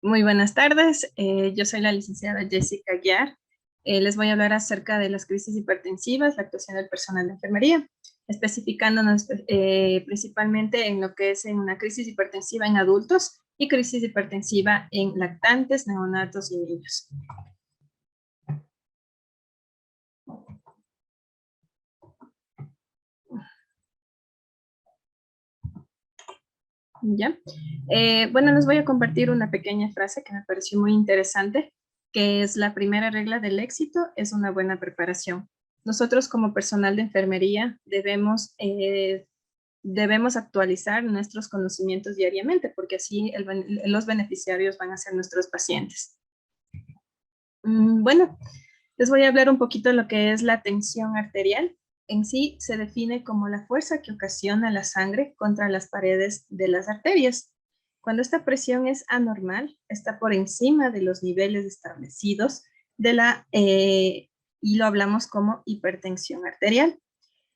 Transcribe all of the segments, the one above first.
Muy buenas tardes, yo soy la licenciada Jessica Guiar. Les voy a hablar acerca de las crisis hipertensivas, la actuación del personal de enfermería, especificándonos principalmente en lo que es en una crisis hipertensiva en adultos y crisis hipertensiva en lactantes, neonatos y niños. ¿Ya? Bueno, les voy a compartir una pequeña frase que me pareció muy interesante, que es: la primera regla del éxito es una buena preparación. Nosotros como personal de enfermería debemos actualizar nuestros conocimientos diariamente, porque así los beneficiarios van a ser nuestros pacientes. Bueno, les voy a hablar un poquito de lo que es la tensión arterial. En sí se define como la fuerza que ocasiona la sangre contra las paredes de las arterias. Cuando esta presión es anormal, está por encima de los niveles establecidos y lo hablamos como hipertensión arterial.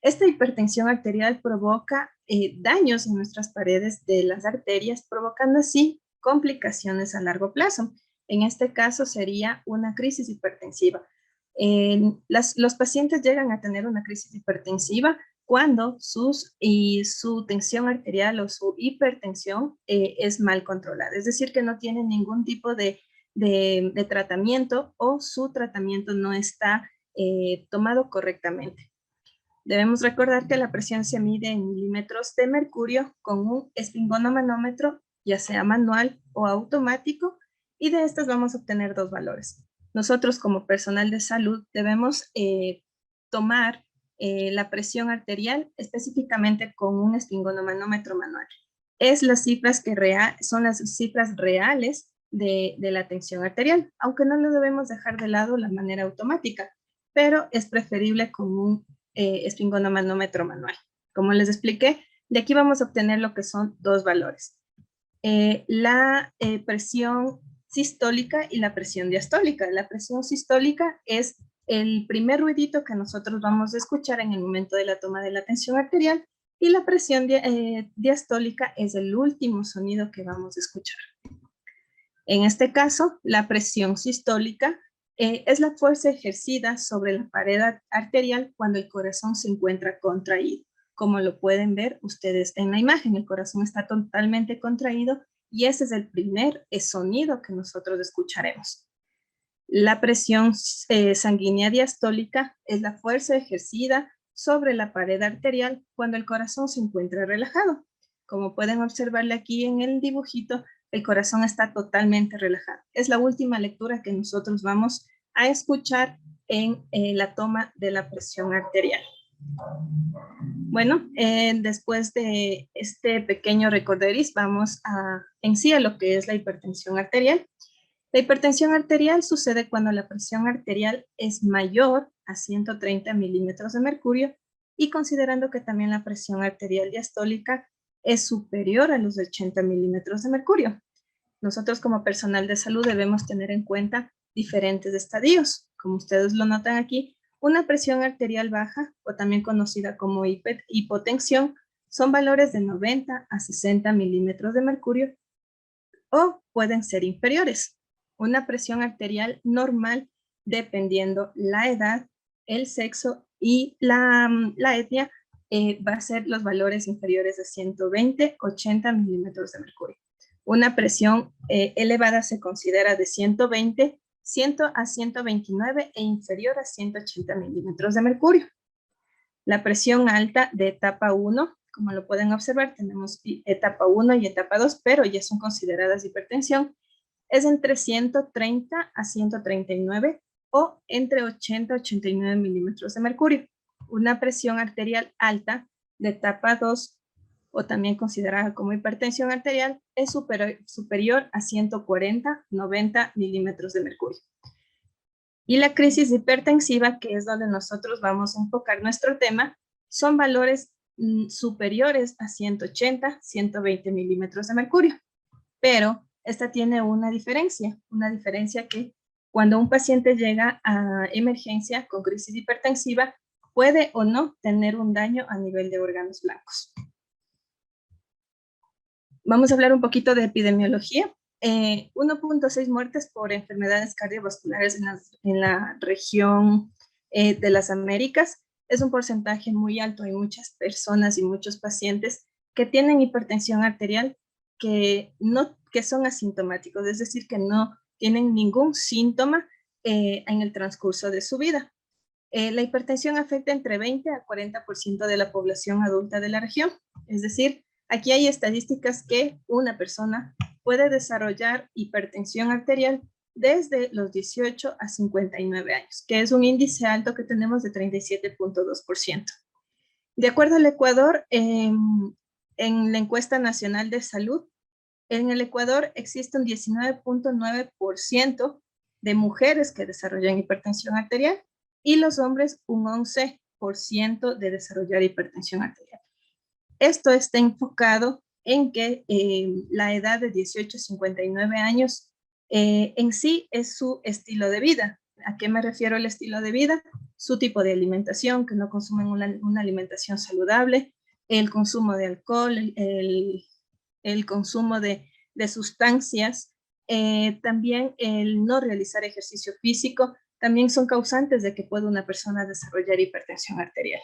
Esta hipertensión arterial provoca daños en nuestras paredes de las arterias, provocando así complicaciones a largo plazo. En este caso sería una crisis hipertensiva. Los pacientes llegan a tener una crisis hipertensiva cuando su tensión arterial o su hipertensión es mal controlada, es decir, que no tienen ningún tipo de tratamiento o su tratamiento no está tomado correctamente. Debemos recordar que la presión se mide en milímetros de mercurio con un esfingonomanómetro, ya sea manual o automático, y de estas vamos a obtener dos valores. Nosotros como personal de salud debemos tomar la presión arterial específicamente con un esfingonomanómetro manual. Son las cifras reales de la tensión arterial, aunque no lo debemos dejar de lado la manera automática, pero es preferible con un esfingonomanómetro manual. Como les expliqué, de aquí vamos a obtener lo que son dos valores. La presión sistólica y la presión diastólica. La presión sistólica es el primer ruidito que nosotros vamos a escuchar en el momento de la toma de la tensión arterial, y la presión diastólica es el último sonido que vamos a escuchar. En este caso, la presión sistólica es la fuerza ejercida sobre la pared arterial cuando el corazón se encuentra contraído. Como lo pueden ver ustedes en la imagen, el corazón está totalmente contraído y ese es el primer sonido que nosotros escucharemos. La presión sanguínea diastólica es la fuerza ejercida sobre la pared arterial cuando el corazón se encuentra relajado. Como pueden observarle aquí en el dibujito, el corazón está totalmente relajado. Es la última lectura que nosotros vamos a escuchar en la toma de la presión arterial. Bueno, después de este pequeño recorderis, vamos en sí a lo que es la hipertensión arterial. La hipertensión arterial sucede cuando la presión arterial es mayor a 130 milímetros de mercurio, y considerando que también la presión arterial diastólica es superior a los 80 milímetros de mercurio. Nosotros como personal de salud debemos tener en cuenta diferentes estadios. Como ustedes lo notan aquí, una presión arterial baja, o también conocida como hipotensión, son valores de 90 a 60 milímetros de mercurio, o pueden ser inferiores. Una presión arterial normal, dependiendo la edad, el sexo y la etnia, va a ser los valores inferiores de 120, 80 milímetros de mercurio. Una presión elevada se considera de 120, 100 a 129 e inferior a 180 milímetros de mercurio. La presión alta de etapa 1, como lo pueden observar, tenemos etapa 1 y etapa 2, pero ya son consideradas hipertensión, es entre 130 a 139 o entre 80 a 89 milímetros de mercurio. Una presión arterial alta de etapa 2, o también considerada como hipertensión arterial, es superior a 140, 90 milímetros de mercurio. Y la crisis hipertensiva, que es donde nosotros vamos a enfocar nuestro tema, son valores superiores a 180, 120 milímetros de mercurio. Pero esta tiene una diferencia que cuando un paciente llega a emergencia con crisis hipertensiva, puede o no tener un daño a nivel de órganos blancos. Vamos a hablar un poquito de epidemiología. 1.6 muertes por enfermedades cardiovasculares en la región de las Américas. Es un porcentaje muy alto. Hay muchas personas y muchos pacientes que tienen hipertensión arterial que son asintomáticos, es decir, que no tienen ningún síntoma en el transcurso de su vida. La hipertensión afecta entre 20 a 40% de la población adulta de la región. Es decir, aquí hay estadísticas que una persona puede desarrollar hipertensión arterial desde los 18 a 59 años, que es un índice alto que tenemos de 37.2%. De acuerdo al Ecuador, en la encuesta nacional de salud, en el Ecuador existe un 19.9% de mujeres que desarrollan hipertensión arterial y los hombres un 11% de desarrollar hipertensión arterial. Esto está enfocado en que la edad de 18 a 59 años en sí es su estilo de vida. ¿A qué me refiero el estilo de vida? Su tipo de alimentación, que no consumen una alimentación saludable, el consumo de alcohol, el consumo de sustancias, también el no realizar ejercicio físico, también son causantes de que pueda una persona desarrollar hipertensión arterial.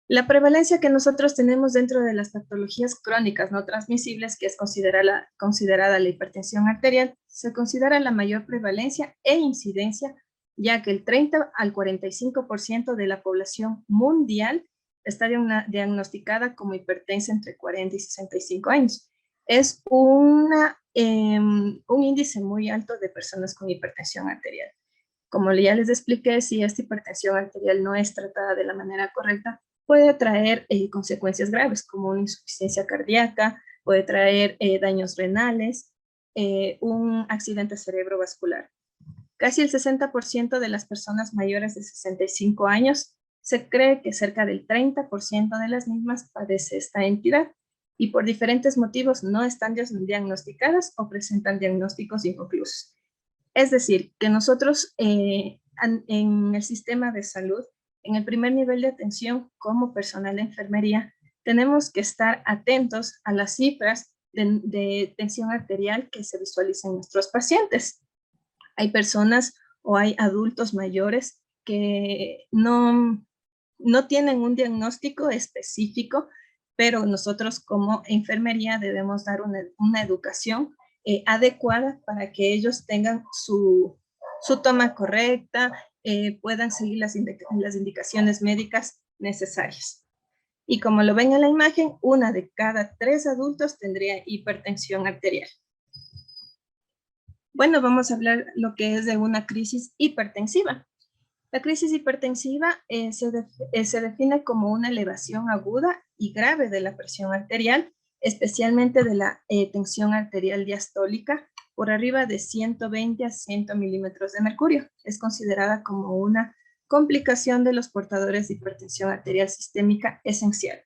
La prevalencia que nosotros tenemos dentro de las patologías crónicas no transmisibles, que es considerada la hipertensión arterial, se considera la mayor prevalencia e incidencia, ya que el 30 al 45% de la población mundial está diagnosticada como hipertensa entre 40 y 65 años. Es un índice muy alto de personas con hipertensión arterial. Como ya les expliqué, si esta hipertensión arterial no es tratada de la manera correcta, puede traer consecuencias graves como una insuficiencia cardíaca, puede traer daños renales, un accidente cerebrovascular. Casi el 60% de las personas mayores de 65 años se cree que cerca del 30% de las mismas padece esta entidad y por diferentes motivos no están diagnosticadas o presentan diagnósticos inconclusos. Es decir, que nosotros en el sistema de salud, en el primer nivel de atención como personal de enfermería, tenemos que estar atentos a las cifras de tensión arterial que se visualizan en nuestros pacientes. Hay personas o hay adultos mayores que no tienen un diagnóstico específico, pero nosotros como enfermería debemos dar una educación adecuada para que ellos tengan su toma correcta, puedan seguir las indicaciones médicas necesarias. Y como lo ven en la imagen, 1 de cada 3 adultos tendría hipertensión arterial. Bueno, vamos a hablar lo que es de una crisis hipertensiva. La crisis hipertensiva se define como una elevación aguda y grave de la presión arterial, especialmente de la tensión arterial diastólica, por arriba de 120 a 100 milímetros de mercurio. Es considerada como una complicación de los portadores de hipertensión arterial sistémica esencial.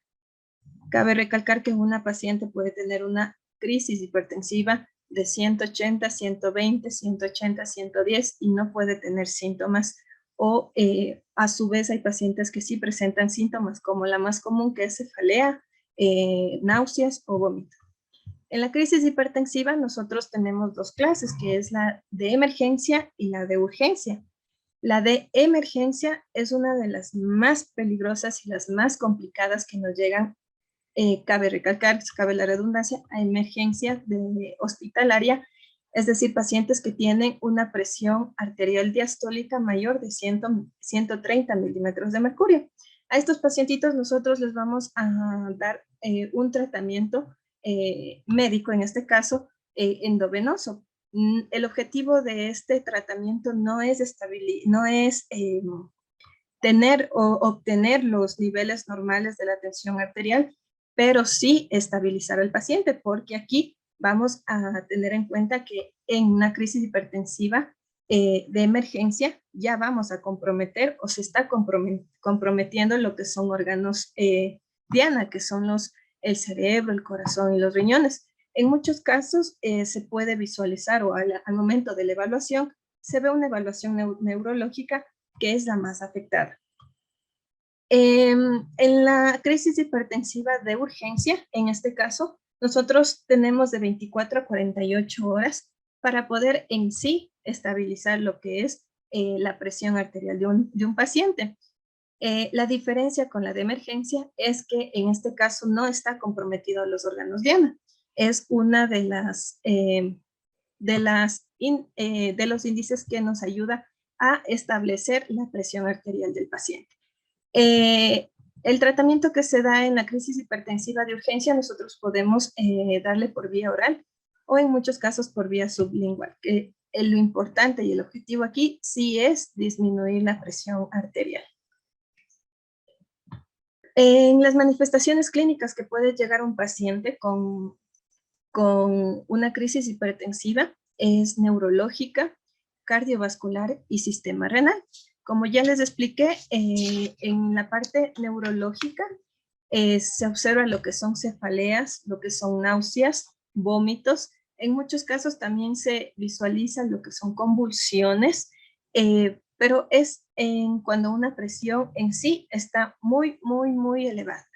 Cabe recalcar que una paciente puede tener una crisis hipertensiva de 180, 120, 180, 110 y no puede tener síntomas o a su vez hay pacientes que sí presentan síntomas como la más común que es cefalea, náuseas o vómito. En la crisis hipertensiva nosotros tenemos 2 clases, que es la de emergencia y la de urgencia. La de emergencia es una de las más peligrosas y las más complicadas que nos llegan, cabe recalcar, cabe la redundancia, a emergencia hospitalaria, es decir, pacientes que tienen una presión arterial diastólica mayor de 130 milímetros de mercurio. A estos pacientitos nosotros les vamos a dar un tratamiento médico, en este caso endovenoso. El objetivo de este tratamiento no es tener o obtener los niveles normales de la tensión arterial, pero sí estabilizar al paciente, porque aquí vamos a tener en cuenta que en una crisis hipertensiva de emergencia ya vamos a comprometer o se está comprometiendo lo que son órganos diana, que son el cerebro, el corazón y los riñones. En muchos casos se puede visualizar o al momento de la evaluación se ve una evaluación neurológica que es la más afectada. En la crisis hipertensiva de urgencia, en este caso, nosotros tenemos de 24 a 48 horas para poder en sí estabilizar lo que es la presión arterial de un paciente. La diferencia con la de emergencia es que en este caso no está comprometido los órganos diana. Es una de los índices que nos ayuda a establecer la presión arterial del paciente. El tratamiento que se da en la crisis hipertensiva de urgencia, nosotros podemos darle por vía oral o en muchos casos por vía sublingual, que lo importante y el objetivo aquí sí es disminuir la presión arterial. En las manifestaciones clínicas que puede llegar un paciente con una crisis hipertensiva es neurológica, cardiovascular y sistema renal. Como ya les expliqué, en la parte neurológica se observa lo que son cefaleas, lo que son náuseas, vómitos. En muchos casos también se visualiza lo que son convulsiones, pero es cuando una presión en sí está muy, muy, muy elevada.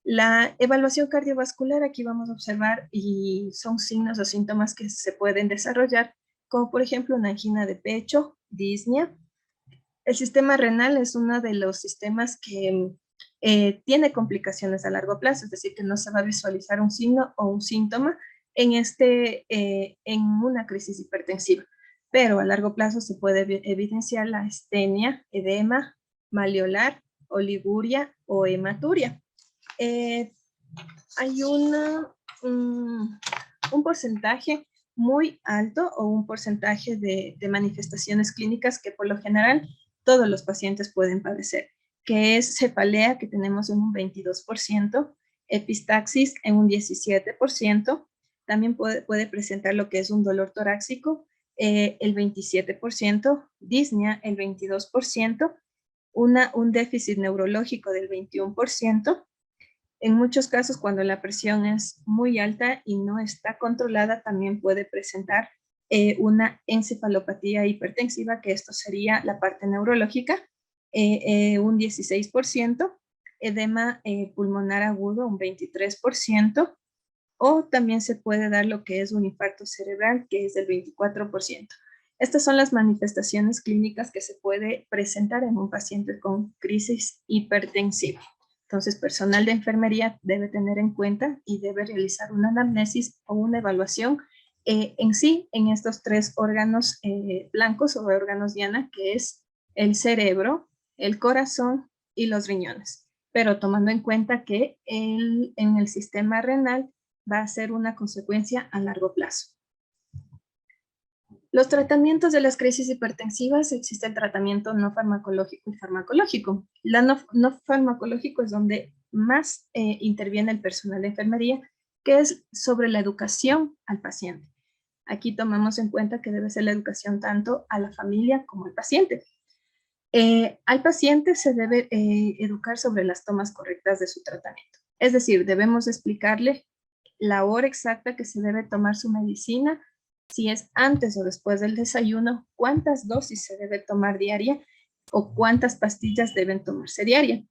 La evaluación cardiovascular, aquí vamos a observar y son signos o síntomas que se pueden desarrollar, como por ejemplo una angina de pecho, disnea. El sistema renal es uno de los sistemas que tiene complicaciones a largo plazo, es decir, que no se va a visualizar un signo o un síntoma en una crisis hipertensiva. Pero a largo plazo se puede evidenciar la astenia, edema, malleolar, oliguria o hematuria. Hay un porcentaje muy alto o un porcentaje de manifestaciones clínicas que por lo general todos los pacientes pueden padecer, que es cefalea, que tenemos en un 22%, epistaxis en un 17%, también puede presentar lo que es un dolor torácico, el 27%, disnea el 22%, un déficit neurológico del 21%. En muchos casos, cuando la presión es muy alta y no está controlada, también puede presentar una encefalopatía hipertensiva, que esto sería la parte neurológica, un 16%, edema pulmonar agudo, un 23%, o también se puede dar lo que es un infarto cerebral, que es del 24%. Estas son las manifestaciones clínicas que se puede presentar en un paciente con crisis hipertensiva. Entonces, personal de enfermería debe tener en cuenta y debe realizar una anamnesis o una evaluación en sí en estos tres órganos blancos o órganos diana, que es el cerebro, el corazón y los riñones. Pero tomando en cuenta que en el sistema renal va a ser una consecuencia a largo plazo. Los tratamientos de las crisis hipertensivas, existe el tratamiento no farmacológico y farmacológico. La no farmacológico es donde más interviene el personal de enfermería, que es sobre la educación al paciente. Aquí tomamos en cuenta que debe ser la educación tanto a la familia como al paciente. Al paciente se debe educar sobre las tomas correctas de su tratamiento. Es decir, debemos explicarle la hora exacta que se debe tomar su medicina, si es antes o después del desayuno, cuántas dosis se debe tomar diaria o cuántas pastillas deben tomarse diaria.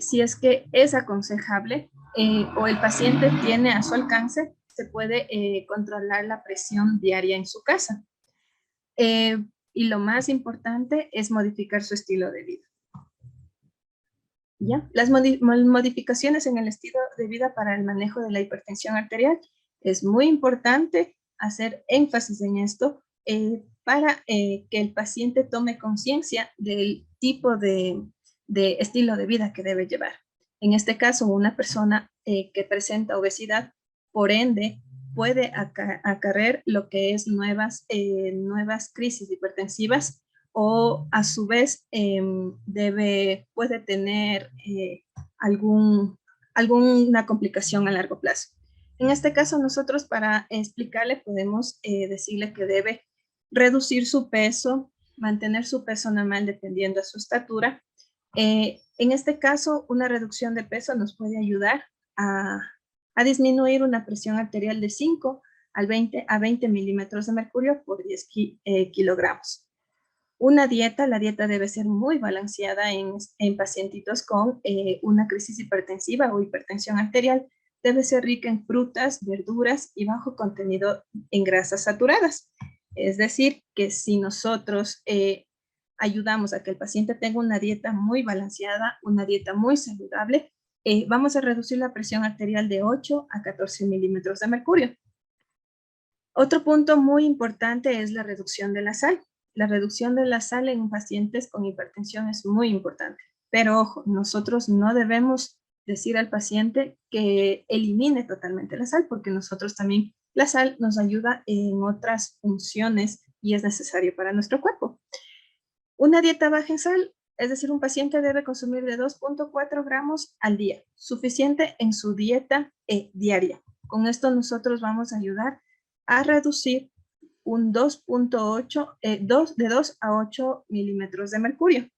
Si es que es aconsejable o el paciente tiene a su alcance, se puede controlar la presión diaria en su casa. Y lo más importante es modificar su estilo de vida. ¿Ya? Las modificaciones en el estilo de vida para el manejo de la hipertensión arterial es muy importante hacer énfasis en esto para que el paciente tome conciencia del tipo de estilo de vida que debe llevar. En este caso, una persona que presenta obesidad, por ende, puede acarrear lo que es nuevas crisis hipertensivas o a su vez puede tener alguna complicación a largo plazo. En este caso, nosotros para explicarle podemos decirle que debe reducir su peso, mantener su peso normal dependiendo de su estatura. En este caso, una reducción de peso nos puede ayudar a disminuir una presión arterial de 5 a 20 milímetros de mercurio por 10 kilogramos. La dieta debe ser muy balanceada en pacientitos con una crisis hipertensiva o hipertensión arterial, debe ser rica en frutas, verduras y bajo contenido en grasas saturadas. Es decir, que si nosotros ayudamos a que el paciente tenga una dieta muy balanceada, una dieta muy saludable, vamos a reducir la presión arterial de 8 a 14 milímetros de mercurio. Otro punto muy importante es la reducción de la sal. La reducción de la sal en pacientes con hipertensión es muy importante. Pero ojo, nosotros no debemos decir al paciente que elimine totalmente la sal, porque nosotros también, la sal nos ayuda en otras funciones y es necesario para nuestro cuerpo. Una dieta baja en sal, es decir, un paciente debe consumir de 2.4 gramos al día, suficiente en su dieta diaria. Con esto nosotros vamos a ayudar a reducir un 2.8, de 2 a 8 milímetros de mercurio.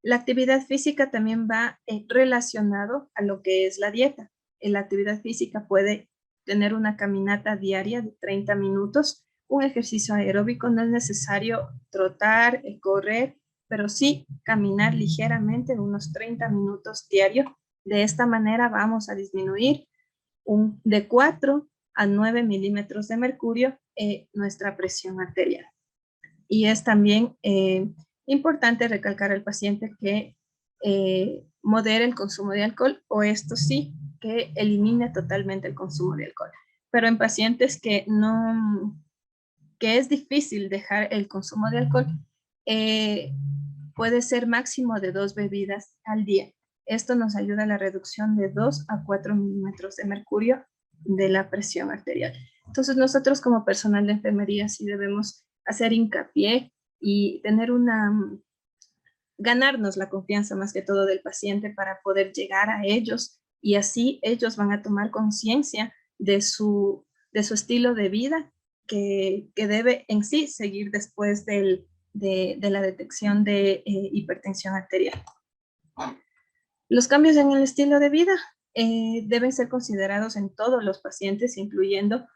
La actividad física también va relacionado a lo que es la dieta. La actividad física puede tener una caminata diaria de 30 minutos, un ejercicio aeróbico, no es necesario trotar, correr, pero sí caminar ligeramente unos 30 minutos diarios. De esta manera vamos a disminuir de 4 a 9 milímetros de mercurio nuestra presión arterial. Y es también importante recalcar al paciente que modere el consumo de alcohol, o esto sí, que elimine totalmente el consumo de alcohol. Pero en pacientes que es difícil dejar el consumo de alcohol, puede ser máximo de 2 bebidas al día. Esto nos ayuda a la reducción de 2 a 4 milímetros de mercurio de la presión arterial. Entonces nosotros como personal de enfermería sí debemos hacer hincapié y ganarnos la confianza más que todo del paciente para poder llegar a ellos, y así ellos van a tomar conciencia de su estilo de vida que debe en sí seguir después de la detección de hipertensión arterial. Los cambios en el estilo de vida deben ser considerados en todos los pacientes, incluyendo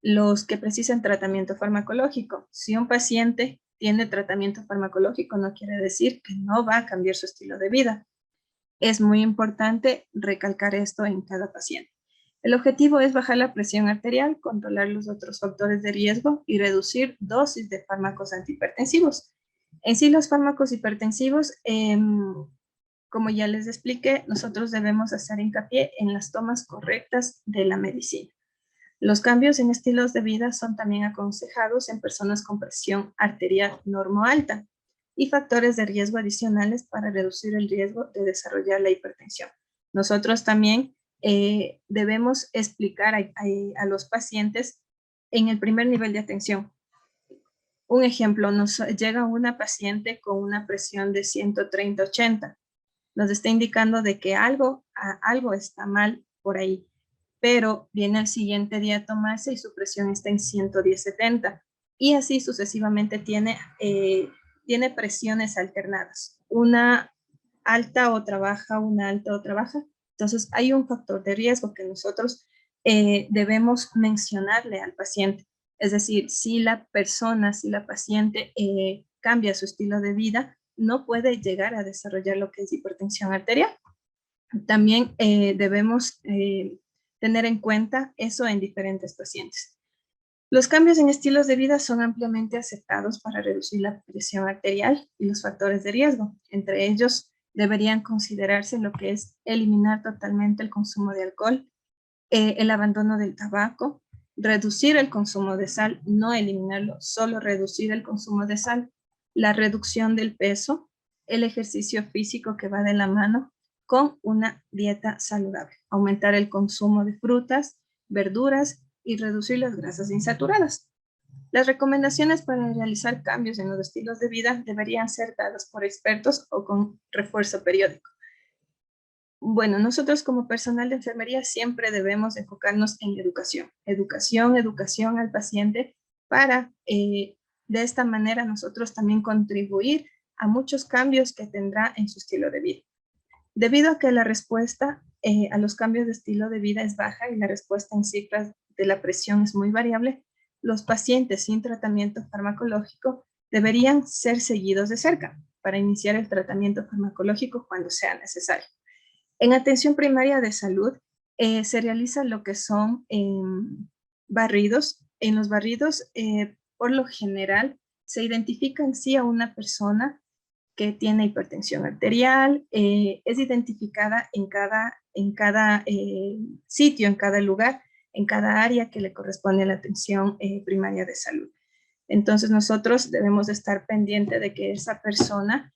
los que precisan tratamiento farmacológico. Si un paciente tiene tratamiento farmacológico, no quiere decir que no va a cambiar su estilo de vida. Es muy importante recalcar esto en cada paciente. El objetivo es bajar la presión arterial, controlar los otros factores de riesgo y reducir dosis de fármacos antihipertensivos. En sí, los fármacos hipertensivos, como ya les expliqué, nosotros debemos hacer hincapié en las tomas correctas de la medicina. Los cambios en estilos de vida son también aconsejados en personas con presión arterial normo-alta y factores de riesgo adicionales para reducir el riesgo de desarrollar la hipertensión. Nosotros también debemos explicar a los pacientes en el primer nivel de atención. Un ejemplo, nos llega una paciente con una presión de 130/80. Nos está indicando de que algo está mal por ahí, pero viene el siguiente día a tomarse y su presión está en 110/70, y así sucesivamente tiene presiones alternadas, una alta otra baja, una alta otra baja. Entonces hay un factor de riesgo que nosotros debemos mencionarle al paciente. Es decir, si la paciente cambia su estilo de vida, no puede llegar a desarrollar lo que es hipertensión arterial. También debemos tener en cuenta eso en diferentes pacientes. Los cambios en estilos de vida son ampliamente aceptados para reducir la presión arterial y los factores de riesgo. Entre ellos deberían considerarse lo que es eliminar totalmente el consumo de alcohol, el abandono del tabaco, reducir el consumo de sal, no eliminarlo, solo reducir el consumo de sal, la reducción del peso, el ejercicio físico que va de la mano con una dieta saludable, aumentar el consumo de frutas, verduras y reducir las grasas insaturadas. Las recomendaciones para realizar cambios en los estilos de vida deberían ser dadas por expertos o con refuerzo periódico. Bueno, nosotros como personal de enfermería siempre debemos enfocarnos en educación. Educación al paciente para de esta manera nosotros también contribuir a muchos cambios que tendrá en su estilo de vida. Debido a que la respuesta a los cambios de estilo de vida es baja y la respuesta en cifras de la presión es muy variable, los pacientes sin tratamiento farmacológico deberían ser seguidos de cerca para iniciar el tratamiento farmacológico cuando sea necesario. En atención primaria de salud, se realiza lo que son barridos. En los barridos, por lo general, se identifica en sí a una persona que tiene hipertensión arterial, es identificada en cada sitio, en cada lugar, en cada área que le corresponde a la atención primaria de salud. Entonces nosotros debemos de estar pendiente de que esa persona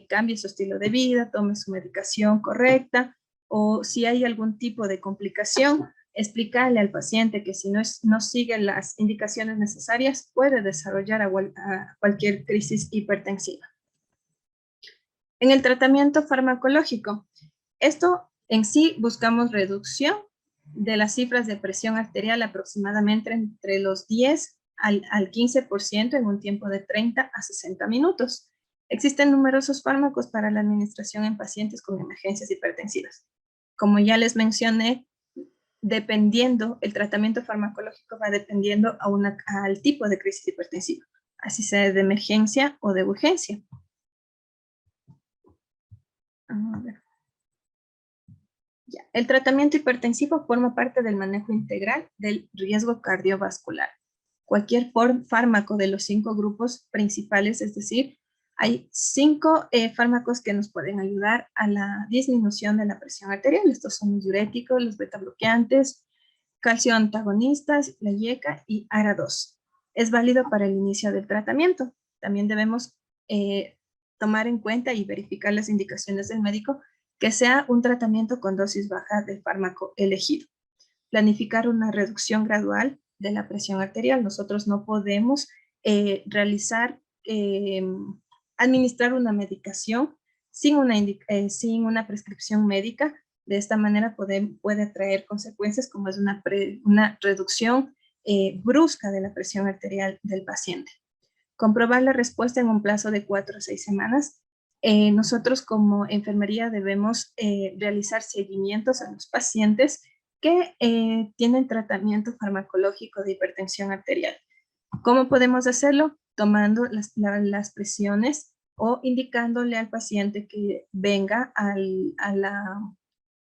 cambie su estilo de vida, tome su medicación correcta, o si hay algún tipo de complicación, explicarle al paciente que si no sigue las indicaciones necesarias, puede desarrollar a cualquier crisis hipertensiva. En el tratamiento farmacológico, esto en sí buscamos reducción de las cifras de presión arterial aproximadamente entre los 10 al 15% en un tiempo de 30 a 60 minutos. Existen numerosos fármacos para la administración en pacientes con emergencias hipertensivas. Como ya les mencioné, dependiendo, el tratamiento farmacológico va dependiendo al tipo de crisis hipertensiva, así sea de emergencia o de urgencia. A ver. Ya. El tratamiento hipertensivo forma parte del manejo integral del riesgo cardiovascular. Cualquier fármaco de los 5 grupos principales, es decir, hay 5 fármacos que nos pueden ayudar a la disminución de la presión arterial. Estos son los diuréticos, los betabloqueantes, calcio antagonistas, la IECA y ARA2. Es válido para el inicio del tratamiento. También debemos tomar en cuenta y verificar las indicaciones del médico que sea un tratamiento con dosis baja del fármaco elegido. Planificar una reducción gradual de la presión arterial. Nosotros no podemos administrar una medicación sin una prescripción médica. De esta manera puede traer consecuencias como es una reducción brusca de la presión arterial del paciente. Comprobar la respuesta en un plazo de 4 a 6 semanas. Nosotros como enfermería debemos realizar seguimientos a los pacientes que tienen tratamiento farmacológico de hipertensión arterial. ¿Cómo podemos hacerlo? Tomando las presiones o indicándole al paciente que venga a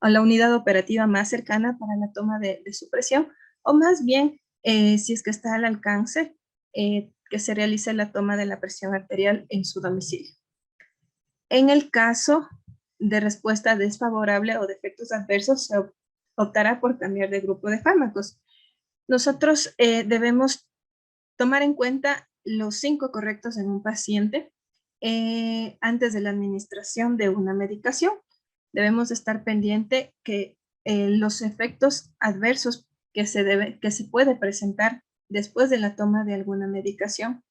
la unidad operativa más cercana para la toma de su presión, o más bien, si es que está al alcance, que se realice la toma de la presión arterial en su domicilio. En el caso de respuesta desfavorable o de efectos adversos, se optará por cambiar de grupo de fármacos. Nosotros debemos tomar en cuenta los 5 correctos en un paciente antes de la administración de una medicación. Debemos estar pendiente que los efectos adversos que se puede presentar después de la toma de alguna medicación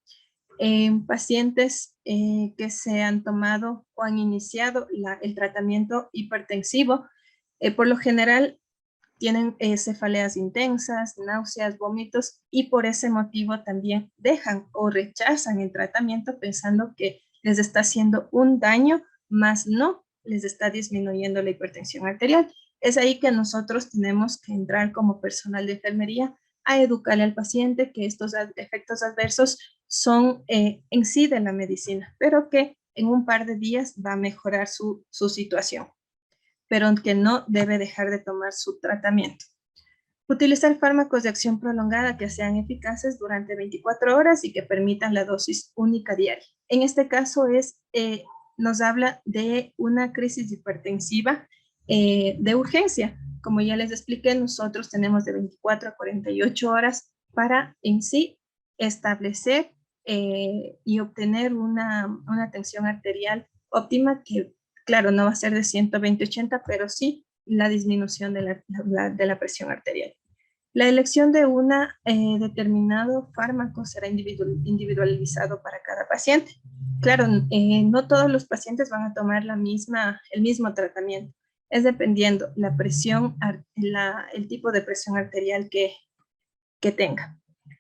en pacientes que se han tomado o han iniciado el tratamiento hipertensivo, por lo general tienen cefaleas intensas, náuseas, vómitos, y por ese motivo también dejan o rechazan el tratamiento pensando que les está haciendo un daño, más no les está disminuyendo la hipertensión arterial. Es ahí que nosotros tenemos que entrar como personal de enfermería a educarle al paciente que estos efectos adversos son en sí de la medicina, pero que en un par de días va a mejorar su situación, pero que no debe dejar de tomar su tratamiento. Utilizar fármacos de acción prolongada que sean eficaces durante 24 horas y que permitan la dosis única diaria. En este caso nos habla de una crisis hipertensiva de urgencia. Como ya les expliqué, nosotros tenemos de 24 a 48 horas para en sí establecer y obtener una tensión arterial óptima que, claro, no va a ser de 120-80, pero sí la disminución de la presión arterial. La elección de un determinado fármaco será individualizado para cada paciente. Claro, no todos los pacientes van a tomar el mismo tratamiento. Es dependiendo la presión, el tipo de presión arterial que tenga.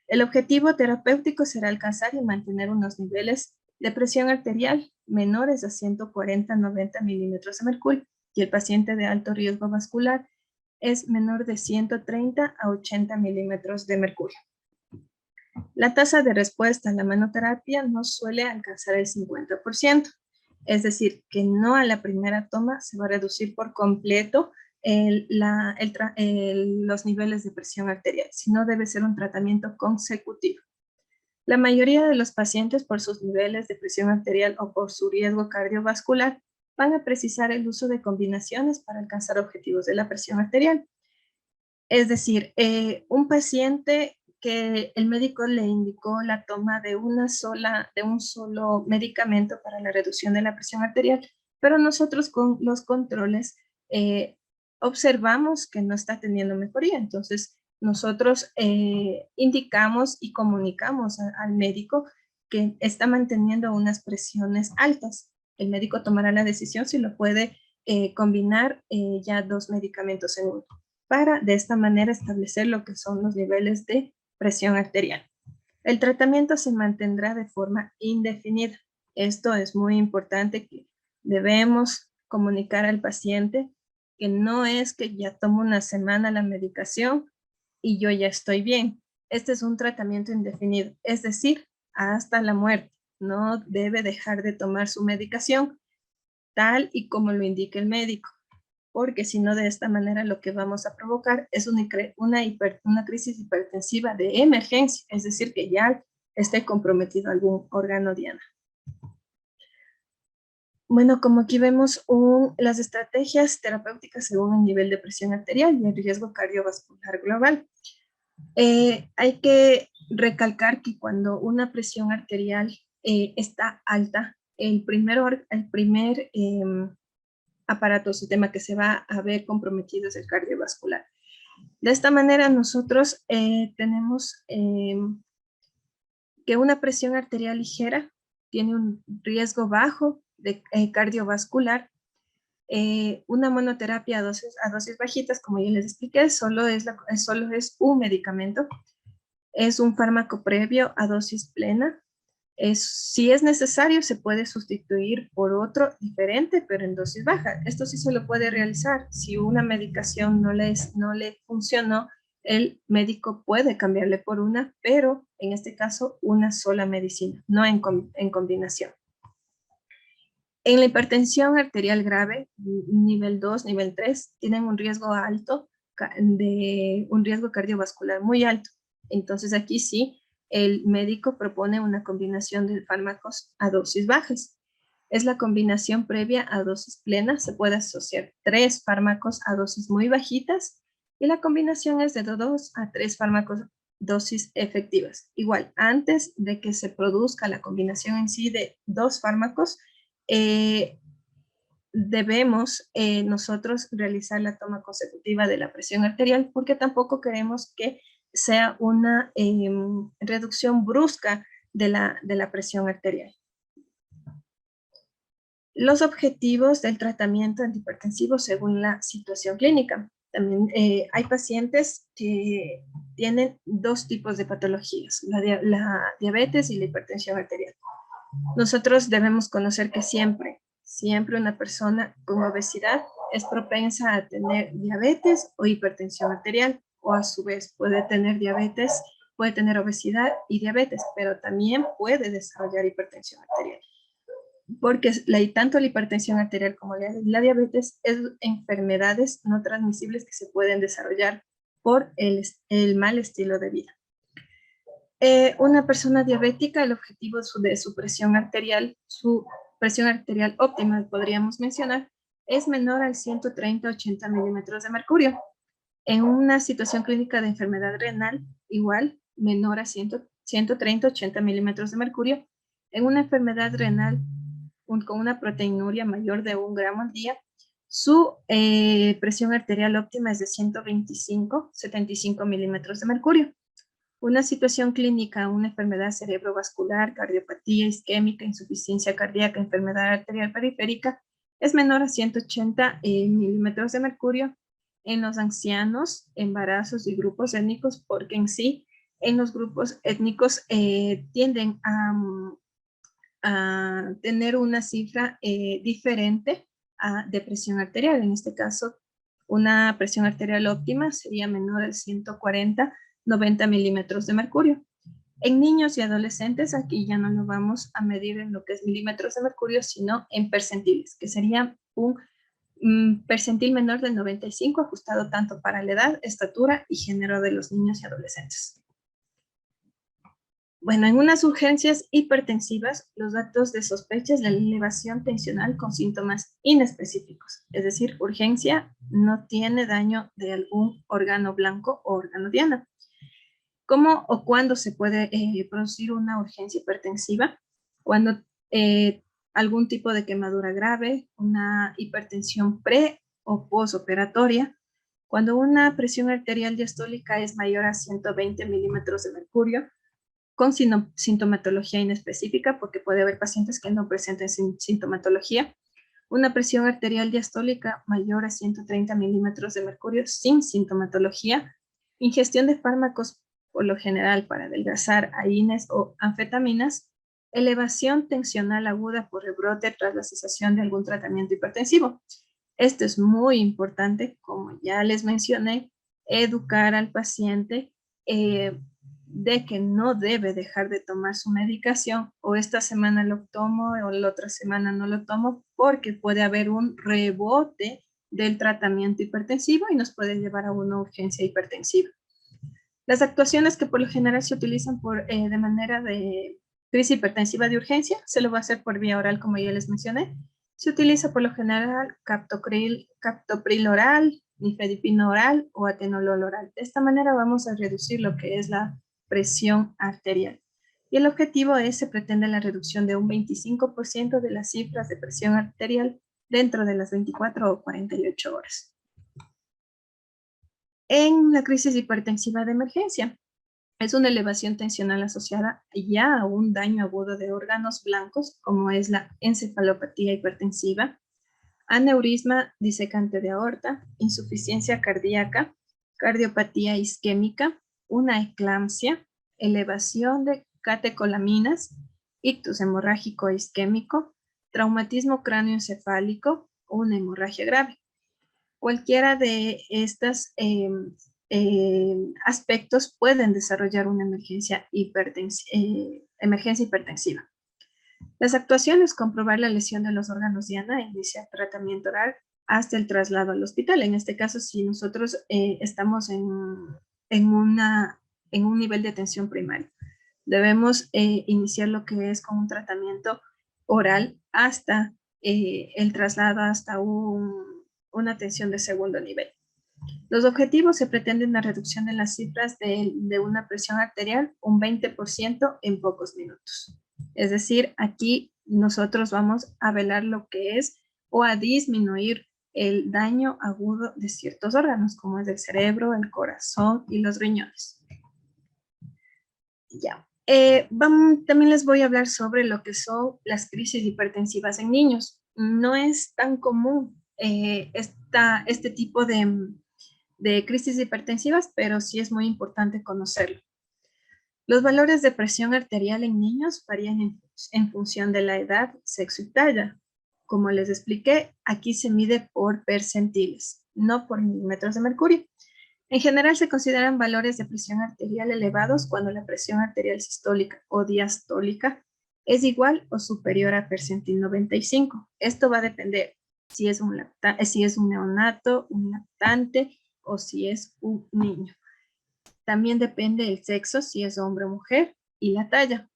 El objetivo terapéutico será alcanzar y mantener unos niveles de presión arterial menores a 140-90 milímetros de mercurio, y el paciente de alto riesgo vascular es menor de 130 a 80 milímetros de mercurio. La tasa de respuesta a la manoterapia no suele alcanzar el 50%, es decir, que no a la primera toma se va a reducir por completo los niveles de presión arterial, sino debe ser un tratamiento consecutivo. La mayoría de los pacientes, por sus niveles de presión arterial o por su riesgo cardiovascular, van a precisar el uso de combinaciones para alcanzar objetivos de la presión arterial. Es decir, un paciente que el médico le indicó la toma de un solo medicamento para la reducción de la presión arterial, pero nosotros con los controles observamos que no está teniendo mejoría. Entonces, nosotros indicamos y comunicamos al médico que está manteniendo unas presiones altas. El médico tomará la decisión si lo puede combinar ya 2 medicamentos en uno, para de esta manera establecer lo que son los niveles de presión arterial. El tratamiento se mantendrá de forma indefinida. Esto es muy importante, que debemos comunicar al paciente que no es que ya tomo una semana la medicación y yo ya estoy bien. Este es un tratamiento indefinido, es decir, hasta la muerte. No debe dejar de tomar su medicación tal y como lo indique el médico, porque si no, de esta manera lo que vamos a provocar es una crisis hipertensiva de emergencia, es decir, que ya esté comprometido algún órgano diana. Bueno, como aquí vemos las estrategias terapéuticas según el nivel de presión arterial y el riesgo cardiovascular global. Hay que recalcar que cuando una presión arterial está alta, el primer aparato o sistema que se va a ver comprometido es el cardiovascular. De esta manera nosotros tenemos que una presión arterial ligera tiene un riesgo bajo de cardiovascular. Una monoterapia a dosis bajitas, como ya les expliqué, solo es un medicamento. Es un fármaco previo a dosis plena. Si es necesario, se puede sustituir por otro diferente, pero en dosis baja. Esto sí se lo puede realizar. Si una medicación no le funcionó, el médico puede cambiarle por una, pero en este caso una sola medicina, no en combinación. En la hipertensión arterial grave, nivel 2, nivel 3, tienen un riesgo alto, un riesgo cardiovascular muy alto. Entonces aquí sí, el médico propone una combinación de fármacos a dosis bajas. Es la combinación previa a dosis plena. Se puede asociar 3 fármacos a dosis muy bajitas y la combinación es de 2 a 3 fármacos dosis efectivas. Igual, antes de que se produzca la combinación en sí de 2 fármacos, debemos nosotros realizar la toma consecutiva de la presión arterial, porque tampoco queremos que sea una reducción brusca de la presión arterial. Los objetivos del tratamiento antihipertensivo según la situación clínica. También hay pacientes que tienen 2 tipos de patologías, la diabetes y la hipertensión arterial. Nosotros debemos conocer que siempre una persona con obesidad es propensa a tener diabetes o hipertensión arterial, o a su vez puede tener diabetes, puede tener obesidad y diabetes, pero también puede desarrollar hipertensión arterial. Porque tanto la hipertensión arterial como la diabetes es enfermedades no transmisibles que se pueden desarrollar por el mal estilo de vida. Una persona diabética, el objetivo de su presión arterial óptima, podríamos mencionar, es menor al 130-80 milímetros de mercurio. En una situación clínica de enfermedad renal, igual, menor a 130-80 milímetros de mercurio. En una enfermedad renal con una proteinuria mayor de 1 gramo al día, su presión arterial óptima es de 125-75 milímetros de mercurio. Una situación clínica, una enfermedad cerebrovascular, cardiopatía isquémica, insuficiencia cardíaca, enfermedad arterial periférica, es menor a 180 milímetros de mercurio. En los ancianos, embarazos y grupos étnicos, porque en sí, en los grupos étnicos tienden a tener una cifra diferente de presión arterial. En este caso, una presión arterial óptima sería menor al 140-90 milímetros de mercurio. En niños y adolescentes, aquí ya no lo vamos a medir en lo que es milímetros de mercurio, sino en percentiles, que sería percentil menor del 95, ajustado tanto para la edad, estatura y género de los niños y adolescentes. Bueno, en unas urgencias hipertensivas, los datos de sospecha es la elevación tensional con síntomas inespecíficos. Es decir, urgencia no tiene daño de algún órgano blanco o órgano diana. ¿Cómo o cuándo se puede producir una urgencia hipertensiva? Cuando algún tipo de quemadura grave, una hipertensión pre o postoperatoria, cuando una presión arterial diastólica es mayor a 120 milímetros de mercurio, con sintomatología inespecífica, porque puede haber pacientes que no presenten sintomatología, una presión arterial diastólica mayor a 130 milímetros de mercurio sin sintomatología, ingestión de fármacos por lo general para adelgazar, AINES o anfetaminas, elevación tensional aguda por rebrote tras la cesación de algún tratamiento hipertensivo. Esto es muy importante, como ya les mencioné, educar al paciente de que no debe dejar de tomar su medicación, o esta semana lo tomo o la otra semana no lo tomo, porque puede haber un rebote del tratamiento hipertensivo y nos puede llevar a una urgencia hipertensiva. Las actuaciones que por lo general se utilizan de manera de crisis hipertensiva de urgencia, se lo va a hacer por vía oral, como ya les mencioné. Se utiliza por lo general captopril oral, nifedipino oral o atenolol oral. De esta manera vamos a reducir lo que es la presión arterial. Y el objetivo es, se pretende la reducción de un 25% de las cifras de presión arterial dentro de las 24 o 48 horas. En la crisis hipertensiva de emergencia, es una elevación tensional asociada ya a un daño agudo de órganos blancos, como es la encefalopatía hipertensiva, aneurisma disecante de aorta, insuficiencia cardíaca, cardiopatía isquémica, una eclampsia, elevación de catecolaminas, ictus hemorrágico isquémico, traumatismo cráneoencefálico o una hemorragia grave. Cualquiera de estos aspectos pueden desarrollar una emergencia hipertensiva. Las actuaciones: comprobar la lesión de los órganos diana e iniciar tratamiento oral hasta el traslado al hospital. En este caso, si nosotros estamos en un nivel de atención primario, debemos iniciar lo que es con un tratamiento oral hasta el traslado hasta una atención de segundo nivel. Los objetivos: se pretenden la reducción de las cifras de una presión arterial un 20% en pocos minutos. Es decir, aquí nosotros vamos a velar lo que es o a disminuir el daño agudo de ciertos órganos, como es el cerebro, el corazón y los riñones. Ya. También les voy a hablar sobre lo que son las crisis hipertensivas en niños. No es tan común este tipo de crisis hipertensivas, pero sí es muy importante conocerlo. Los valores de presión arterial en niños varían en función de la edad, sexo y talla. Como les expliqué, aquí se mide por percentiles, no por milímetros de mercurio. En general se consideran valores de presión arterial elevados cuando la presión arterial sistólica o diastólica es igual o superior a percentil 95. Esto va a depender si es un neonato, un lactante o si es un niño. También depende del sexo, si es hombre o mujer, y la talla.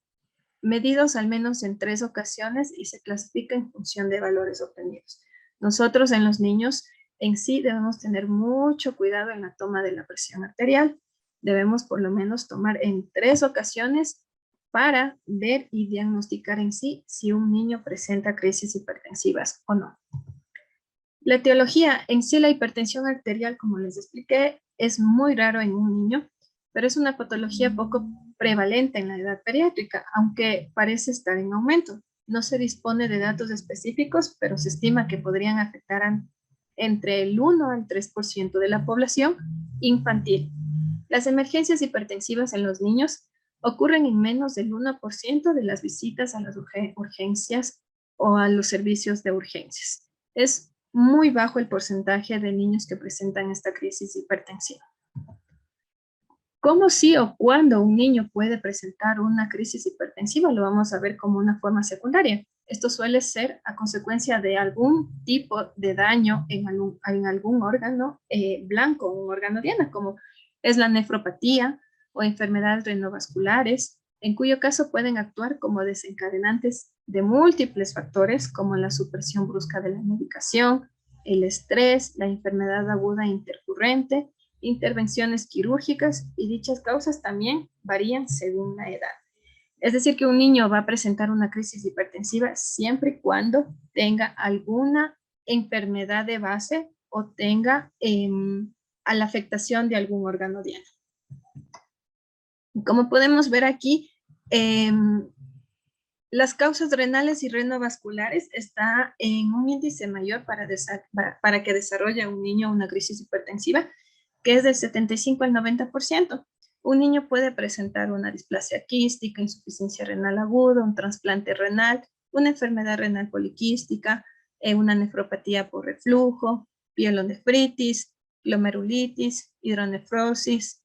Medidos al menos en 3 ocasiones y se clasifica en función de valores obtenidos. Nosotros en los niños en sí debemos tener mucho cuidado en la toma de la presión arterial. Debemos por lo menos tomar en 3 ocasiones para ver y diagnosticar en sí si un niño presenta crisis hipertensivas o no. La etiología: en sí la hipertensión arterial, como les expliqué, es muy raro en un niño, pero es una patología poco prevalente en la edad pediátrica, aunque parece estar en aumento. No se dispone de datos específicos, pero se estima que podrían afectar entre el 1 al 3% de la población infantil. Las emergencias hipertensivas en los niños ocurren en menos del 1% de las visitas a las urgencias o a los servicios de urgencias. Es muy bajo el porcentaje de niños que presentan esta crisis hipertensiva. ¿Cómo sí o cuándo un niño puede presentar una crisis hipertensiva? Lo vamos a ver como una forma secundaria. Esto suele ser a consecuencia de algún tipo de daño en algún órgano blanco, un órgano diana, como es la nefropatía o enfermedades renovasculares, en cuyo caso pueden actuar como desencadenantes de múltiples factores, como la supresión brusca de la medicación, el estrés, la enfermedad aguda intercurrente, intervenciones quirúrgicas, y dichas causas también varían según la edad. Es decir, que un niño va a presentar una crisis hipertensiva siempre y cuando tenga alguna enfermedad de base o tenga a la afectación de algún órgano diana. Como podemos ver aquí, las causas renales y renovasculares está en un índice mayor para que desarrolle un niño una crisis hipertensiva, que es del 75 al 90%. Un niño puede presentar una displasia quística, insuficiencia renal aguda, un trasplante renal, una enfermedad renal poliquística, una nefropatía por reflujo, pielonefritis, glomerulitis, hidronefrosis,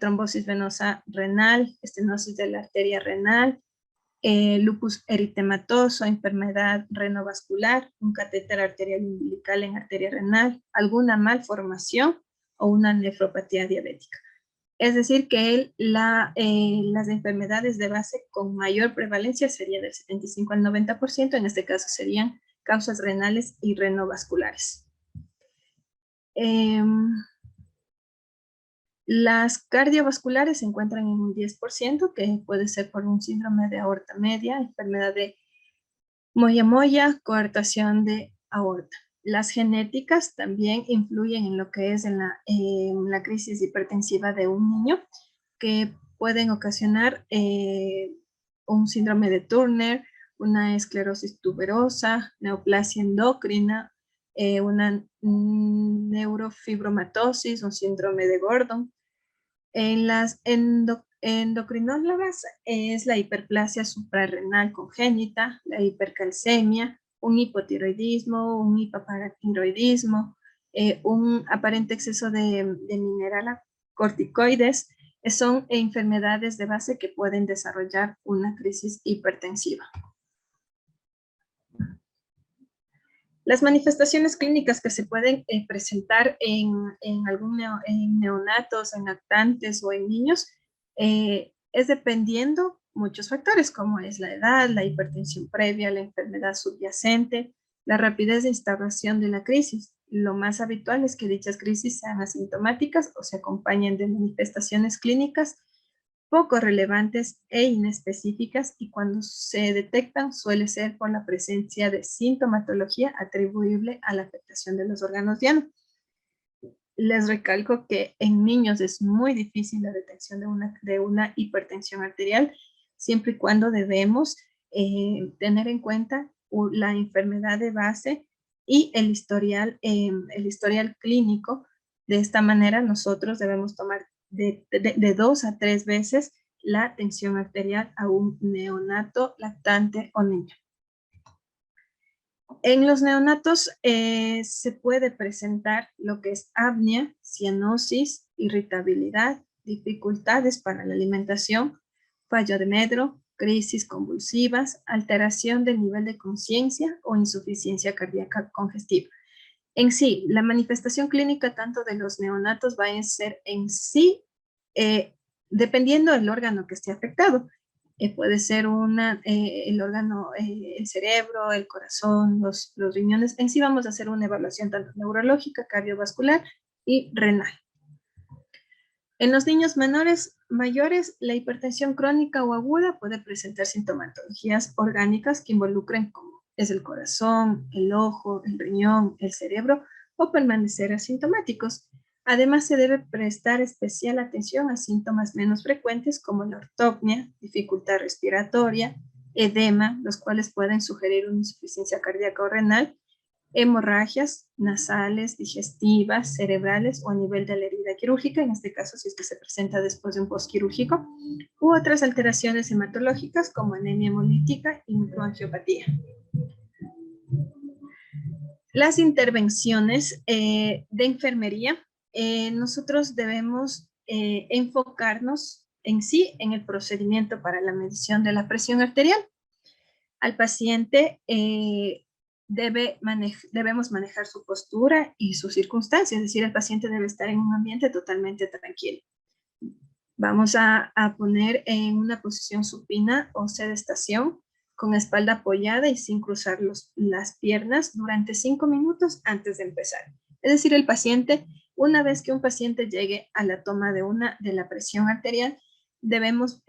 trombosis venosa renal, estenosis de la arteria renal, lupus eritematoso, enfermedad renovascular, un catéter arterial umbilical en arteria renal, alguna malformación o una nefropatía diabética. Es decir, que las enfermedades de base con mayor prevalencia serían del 75 al 90%, en este caso serían causas renales y renovasculares. Las cardiovasculares se encuentran en un 10%, que puede ser por un síndrome de aorta media, enfermedad de moya-moya, coartación de aorta. Las genéticas también influyen en lo que es en la crisis hipertensiva de un niño, que pueden ocasionar un síndrome de Turner, una esclerosis tuberosa, neoplasia endocrina, una neurofibromatosis, un síndrome de Gordon. En las endocrinólogas es la hiperplasia suprarrenal congénita, la hipercalcemia, un hipotiroidismo, un hipoparatiroidismo, un aparente exceso de mineral corticoides. Son enfermedades de base que pueden desarrollar una crisis hipertensiva. Las manifestaciones clínicas que se pueden presentar en neonatos, en lactantes o en niños es dependiendo muchos factores, como es la edad, la hipertensión previa, la enfermedad subyacente, la rapidez de instauración de la crisis. Lo más habitual es que dichas crisis sean asintomáticas o se acompañen de manifestaciones clínicas poco relevantes e inespecíficas, y cuando se detectan suele ser por la presencia de sintomatología atribuible a la afectación de los órganos diana. Les recalco que en niños es muy difícil la detección de una hipertensión arterial, siempre y cuando debemos tener en cuenta la enfermedad de base y el historial clínico. De esta manera nosotros debemos tomar de 2 a 3 veces la tensión arterial a un neonato, lactante o niño. En los neonatos se puede presentar lo que es apnea, cianosis, irritabilidad, dificultades para la alimentación, fallo de medro, crisis convulsivas, alteración del nivel de conciencia o insuficiencia cardíaca congestiva. En sí, la manifestación clínica tanto de los neonatos va a ser en sí, dependiendo del órgano que esté afectado. Puede ser el órgano, el cerebro, el corazón, los riñones. En sí vamos a hacer una evaluación tanto neurológica, cardiovascular y renal. En los niños mayores, la hipertensión crónica o aguda puede presentar sintomatologías orgánicas que involucren como es el corazón, el ojo, el riñón, el cerebro, o permanecer asintomáticos. Además, se debe prestar especial atención a síntomas menos frecuentes como la ortopnia, dificultad respiratoria, edema, los cuales pueden sugerir una insuficiencia cardíaca o renal, hemorragias nasales, digestivas, cerebrales o a nivel de la herida quirúrgica, en este caso si es que se presenta después de un postquirúrgico, u otras alteraciones hematológicas como anemia hemolítica y microangiopatía. Las intervenciones de enfermería, nosotros debemos enfocarnos en sí en el procedimiento para la medición de la presión arterial. Al paciente debemos manejar su postura y sus circunstancias, es decir, el paciente debe estar en un ambiente totalmente tranquilo. Vamos a poner en una posición supina o sedestación con espalda apoyada y sin cruzar las piernas durante 5 minutos antes de empezar. Es decir, el paciente, una vez que un paciente llegue a la toma de la presión arterial, debemos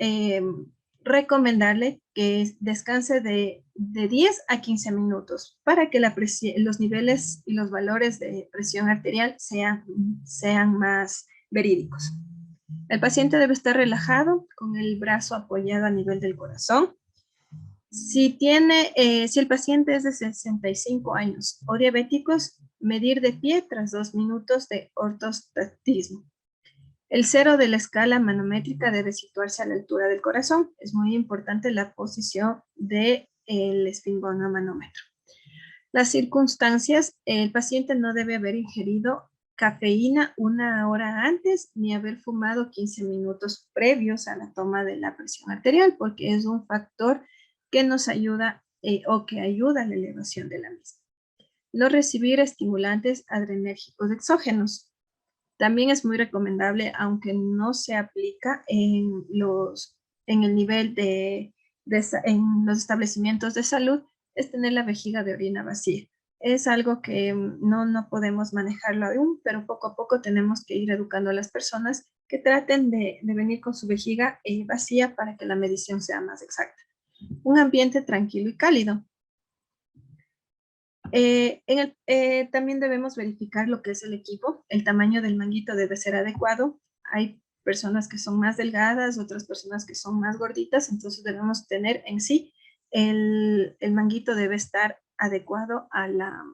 recomendarle que descanse de 10 a 15 minutos para que los niveles y los valores de presión arterial sean más verídicos. El paciente debe estar relajado con el brazo apoyado a nivel del corazón. Si el paciente es de 65 años o diabéticos, medir de pie tras 2 minutos de ortostatismo. El cero de la escala manométrica debe situarse a la altura del corazón. Es muy importante la posición del esfingonomanómetro. Las circunstancias, el paciente no debe haber ingerido cafeína 1 hora antes ni haber fumado 15 minutos previos a la toma de la presión arterial, porque es un factor que nos ayuda o que ayuda a la elevación de la misma. No recibir estimulantes adrenérgicos exógenos. También es muy recomendable, aunque no se aplica en el nivel en los establecimientos de salud, es tener la vejiga de orina vacía. Es algo que no podemos manejarlo aún, pero poco a poco tenemos que ir educando a las personas que traten de venir con su vejiga vacía para que la medición sea más exacta. Un ambiente tranquilo y cálido. También debemos verificar lo que es el equipo. El tamaño del manguito debe ser adecuado. Hay personas que son más delgadas, otras personas que son más gorditas, entonces debemos tener en sí, el manguito debe estar adecuado a la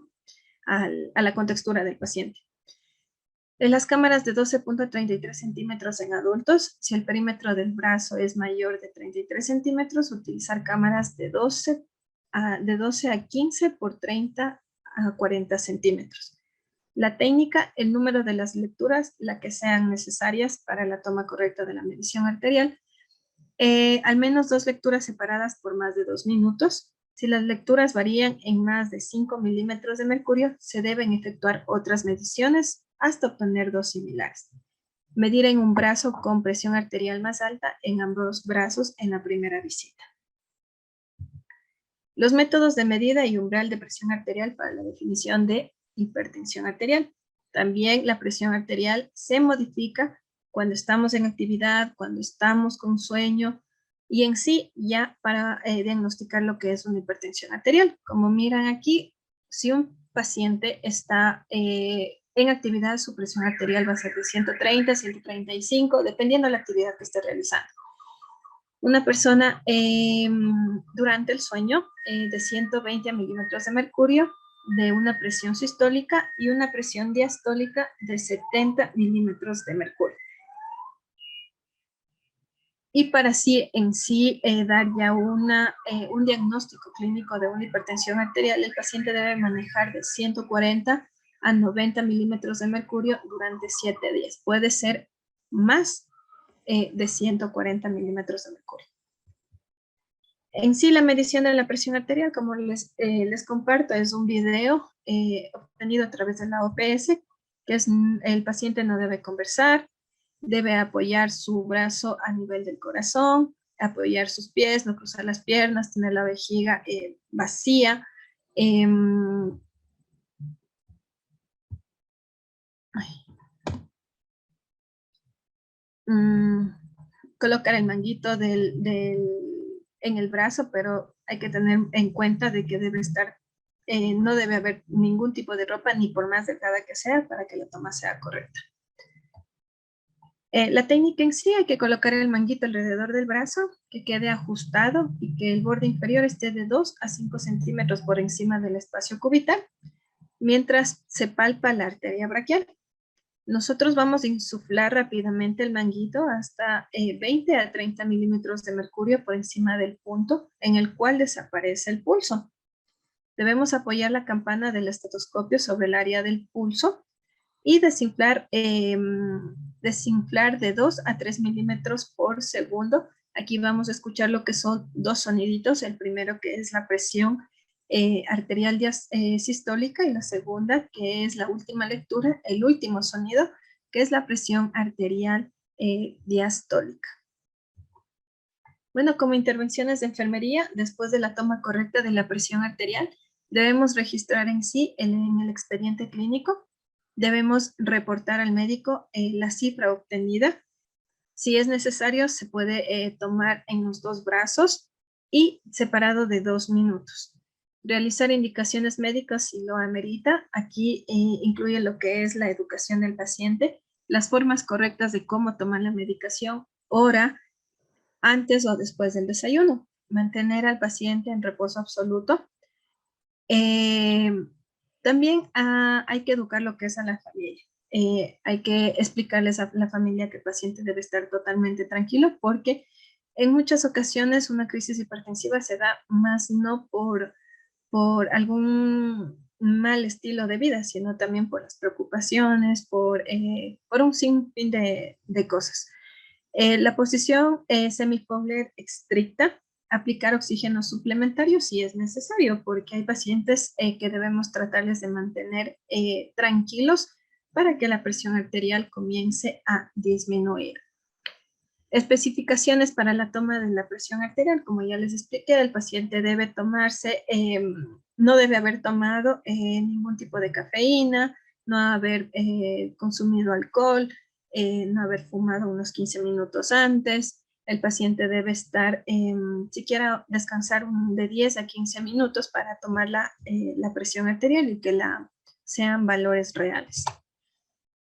contextura del paciente. En las cámaras de 12.33 centímetros en adultos, si el perímetro del brazo es mayor de 33 centímetros, utilizar cámaras de 12 a 15 por 30 a 40 centímetros. La técnica, el número de las lecturas, la que sean necesarias para la toma correcta de la medición arterial. Al menos 2 lecturas separadas por más de 2 minutos. Si las lecturas varían en más de 5 milímetros de mercurio, se deben efectuar otras mediciones hasta obtener 2 similares. Medir en un brazo con presión arterial más alta en ambos brazos en la primera visita. Los métodos de medida y umbral de presión arterial para la definición de hipertensión arterial. También la presión arterial se modifica cuando estamos en actividad, cuando estamos con sueño y en sí ya para diagnosticar lo que es una hipertensión arterial. Como miran aquí, si un paciente está en actividad, su presión arterial va a ser de 130, 135, dependiendo de la actividad que esté realizando. Una persona durante el sueño de 120 milímetros de mercurio, de una presión sistólica y una presión diastólica de 70 milímetros de mercurio. Y para dar ya un diagnóstico clínico de una hipertensión arterial, el paciente debe manejar de 140 a 90 milímetros de mercurio durante 7 días. Puede ser más de 140 milímetros de mercurio. En sí, la medición de la presión arterial, como les comparto, es un video obtenido a través de la OPS, que es el paciente no debe conversar, debe apoyar su brazo a nivel del corazón, apoyar sus pies, no cruzar las piernas, tener la vejiga vacía. Colocar el manguito en el brazo, pero hay que tener en cuenta de que debe estar, no debe haber ningún tipo de ropa, ni por más delgada que sea, para que la toma sea correcta. La técnica en sí, hay que colocar el manguito alrededor del brazo, que quede ajustado y que el borde inferior esté de 2 a 5 centímetros por encima del espacio cubital, mientras se palpa la arteria braquial. Nosotros vamos a insuflar rápidamente el manguito hasta 20 a 30 milímetros de mercurio por encima del punto en el cual desaparece el pulso. Debemos apoyar la campana del estetoscopio sobre el área del pulso y desinflar de 2 a 3 milímetros por segundo Aquí vamos a escuchar lo que son dos soniditos. El primero que es la presión arterial sistólica y la segunda que es la última lectura, el último sonido, que es la presión arterial diastólica. Bueno, como intervenciones de enfermería, después de la toma correcta de la presión arterial, debemos registrar en sí en el expediente clínico, debemos reportar al médico la cifra obtenida. Si es necesario, se puede tomar en los dos brazos y separado de 2 minutos. Realizar indicaciones médicas si lo amerita. Aquí incluye lo que es la educación del paciente, las formas correctas de cómo tomar la medicación, hora, antes o después del desayuno. Mantener al paciente en reposo absoluto. También hay que educar lo que es a la familia. Hay que explicarles a la familia que el paciente debe estar totalmente tranquilo porque en muchas ocasiones una crisis hipertensiva se da más no por algún mal estilo de vida, sino también por las preocupaciones, por un sinfín de cosas. La posición semifowler estricta, aplicar oxígeno suplementario si es necesario, porque hay pacientes que debemos tratarles de mantener tranquilos para que la presión arterial comience a disminuir. Especificaciones para la toma de la presión arterial, como ya les expliqué, el paciente debe tomarse, no debe haber tomado ningún tipo de cafeína, no haber consumido alcohol, no haber fumado unos 15 minutos antes. El paciente debe estar, siquiera descansar de 10 a 15 minutos para tomar la presión arterial y que sean valores reales.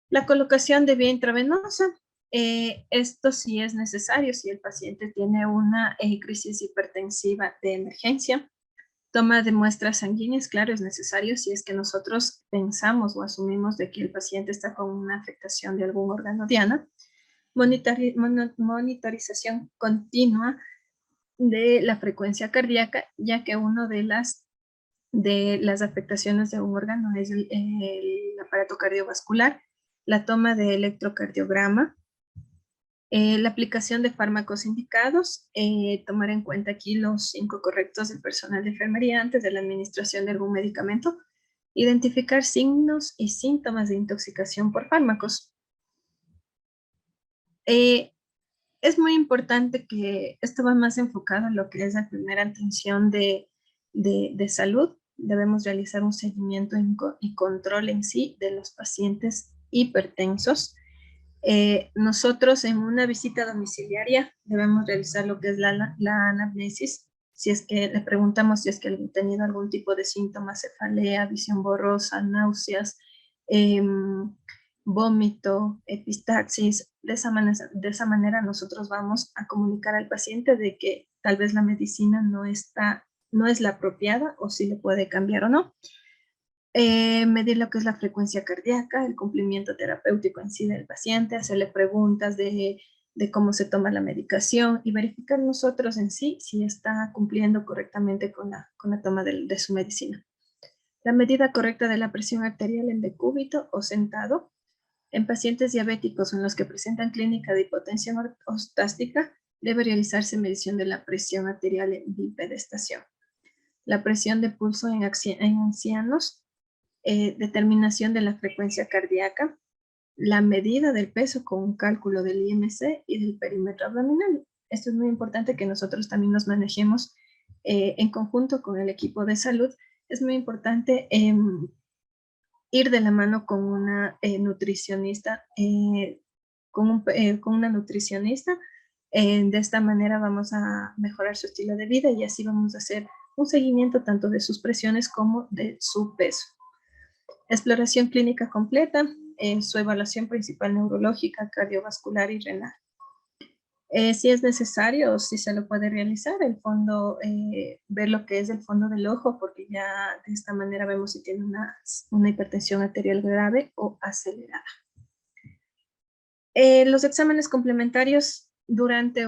La colocación de vía intravenosa. Esto sí es necesario si el paciente tiene una crisis hipertensiva de emergencia. Toma de muestras sanguíneas, claro, es necesario si es que nosotros pensamos o asumimos de que el paciente está con una afectación de algún órgano diana. Monitorización continua de la frecuencia cardíaca, ya que una de las afectaciones de un órgano es el aparato cardiovascular, la toma de electrocardiograma, la aplicación de fármacos indicados, tomar en cuenta aquí los 5 correctos del personal de enfermería antes de la administración de algún medicamento, identificar signos y síntomas de intoxicación por fármacos. Es muy importante que esto va más enfocado en lo que es la primera atención de salud. Debemos realizar un seguimiento y control en sí de los pacientes hipertensos. Nosotros en una visita domiciliaria debemos realizar lo que es la anamnesis, si es que le preguntamos si es que han tenido algún tipo de síntomas, cefalea, visión borrosa, náuseas, vómito, epistaxis. De esa manera nosotros vamos a comunicar al paciente de que tal vez la medicina no es la apropiada o si le puede cambiar o no. Medir lo que es la frecuencia cardíaca, el cumplimiento terapéutico en sí del paciente, hacerle preguntas de cómo se toma la medicación y verificar nosotros en sí si está cumpliendo correctamente con la toma de su medicina. La medida correcta de la presión arterial en decúbito o sentado. En pacientes diabéticos o en los que presentan clínica de hipotensión ortostástica, debe realizarse medición de la presión arterial en bipedestación. La presión de pulso en ancianos, determinación de la frecuencia cardíaca, la medida del peso con un cálculo del IMC y del perímetro abdominal. Esto es muy importante que nosotros también nos manejemos en conjunto con el equipo de salud. Es muy importante ir de la mano con una nutricionista, con una nutricionista. De esta manera vamos a mejorar su estilo de vida y así vamos a hacer un seguimiento tanto de sus presiones como de su peso. Exploración clínica completa, su evaluación principal neurológica, cardiovascular y renal. Si es necesario, si se lo puede realizar, el fondo, ver lo que es el fondo del ojo, porque ya de esta manera vemos si tiene una hipertensión arterial grave o acelerada. Los exámenes complementarios durante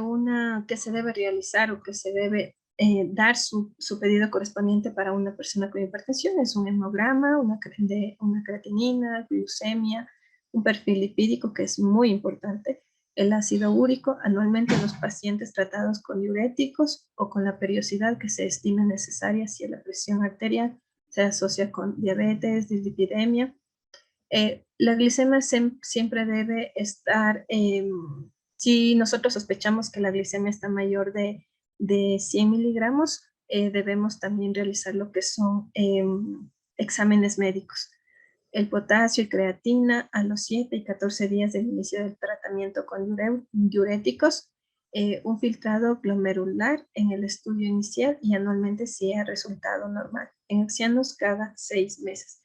que se debe realizar o que se debe dar su pedido correspondiente para una persona con hipertensión es un hemograma, una creatinina, glucemia, un perfil lipídico que es muy importante, el ácido úrico anualmente en los pacientes tratados con diuréticos o con la periodicidad que se estime necesaria si la presión arterial se asocia con diabetes, dislipidemia. La glicemia siempre debe estar, si nosotros sospechamos que la glicemia está mayor de 100 miligramos, debemos también realizar lo que son exámenes médicos. El potasio y creatina a los 7 y 14 días del inicio del tratamiento con diuréticos, un filtrado glomerular en el estudio inicial y anualmente si ha resultado normal. En ancianos cada 6 meses.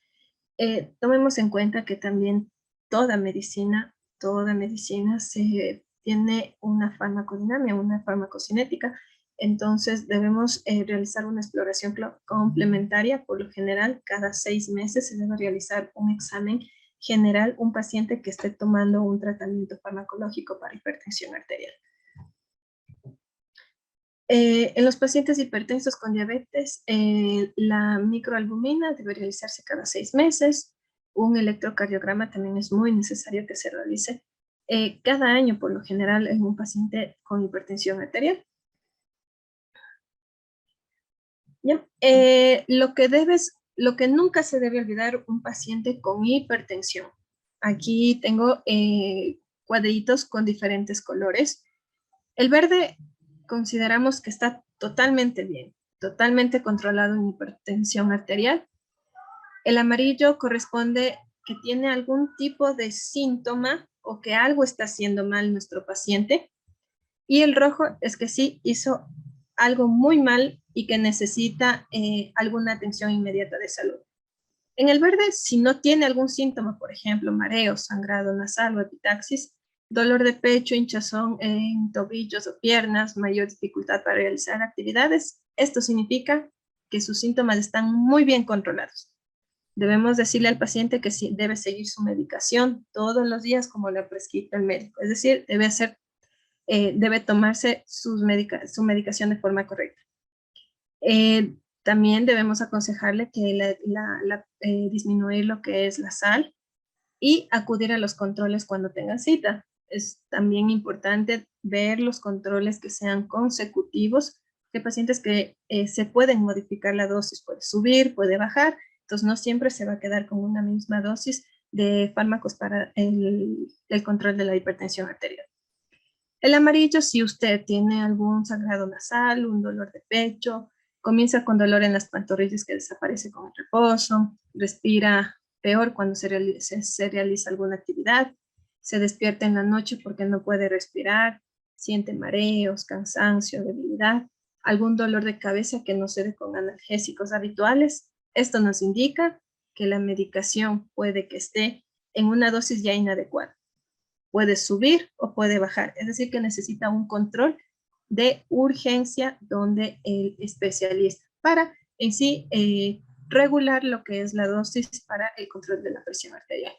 Tomemos en cuenta que también toda medicina se tiene una farmacodinamia, una farmacocinética, entonces debemos realizar una exploración complementaria. Por lo general, cada 6 meses se debe realizar un examen general, un paciente que esté tomando un tratamiento farmacológico para hipertensión arterial. En los pacientes hipertensos con diabetes, la microalbumina debe realizarse cada 6 meses. Un electrocardiograma también es muy necesario que se realice cada año, por lo general, en un paciente con hipertensión arterial. ¿Ya? Lo que nunca se debe olvidar un paciente con hipertensión. Aquí tengo cuadritos con diferentes colores. El verde consideramos que está totalmente bien, totalmente controlado en hipertensión arterial. El amarillo corresponde que tiene algún tipo de síntoma o que algo está haciendo mal nuestro paciente. Y el rojo es que sí hizo algo muy mal y que necesita alguna atención inmediata de salud. En el verde, si no tiene algún síntoma, por ejemplo, mareo, sangrado nasal o epitaxis, dolor de pecho, hinchazón en tobillos o piernas, mayor dificultad para realizar actividades, esto significa que sus síntomas están muy bien controlados. Debemos decirle al paciente que sí, debe seguir su medicación todos los días como le ha prescrito el médico, es decir, debe tomarse su medicación de forma correcta. También debemos aconsejarle que disminuir lo que es la sal y acudir a los controles cuando tengan cita. Es también importante ver los controles que sean consecutivos. Hay pacientes que se pueden modificar la dosis, puede subir, puede bajar, entonces no siempre se va a quedar con una misma dosis de fármacos para el control de la hipertensión arterial. El amarillo, si usted tiene algún sangrado nasal, un dolor de pecho, comienza con dolor en las pantorrillas que desaparece con el reposo, respira peor cuando se realiza alguna actividad, se despierta en la noche porque no puede respirar, siente mareos, cansancio, debilidad, algún dolor de cabeza que no se dé con analgésicos habituales. Esto nos indica que la medicación puede que esté en una dosis ya inadecuada. Puede subir o puede bajar, es decir, que necesita un control de urgencia donde el especialista para en sí regular lo que es la dosis para el control de la presión arterial.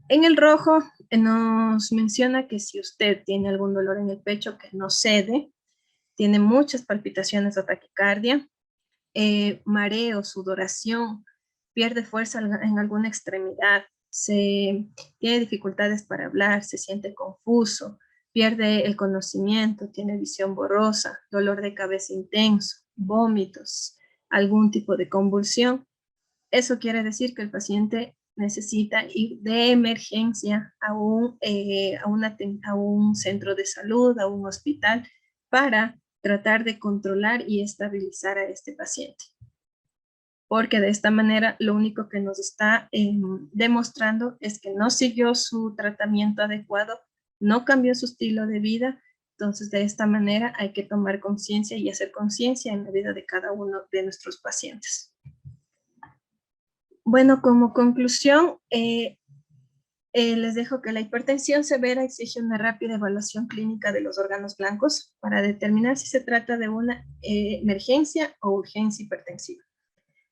En el rojo nos menciona que si usted tiene algún dolor en el pecho que no cede, tiene muchas palpitaciones o taquicardia, mareo, sudoración, pierde fuerza en alguna extremidad, tiene dificultades para hablar, se siente confuso, pierde el conocimiento, tiene visión borrosa, dolor de cabeza intenso, vómitos, algún tipo de convulsión. Eso quiere decir que el paciente necesita ir de emergencia a un centro de salud, a un hospital, para tratar de controlar y estabilizar a este paciente. Porque de esta manera lo único que nos está demostrando es que no siguió su tratamiento adecuado, no cambió su estilo de vida. Entonces, de esta manera hay que tomar conciencia y hacer conciencia en la vida de cada uno de nuestros pacientes. Bueno, como conclusión, les dejo que la hipertensión severa exige una rápida evaluación clínica de los órganos blancos para determinar si se trata de una emergencia o urgencia hipertensiva.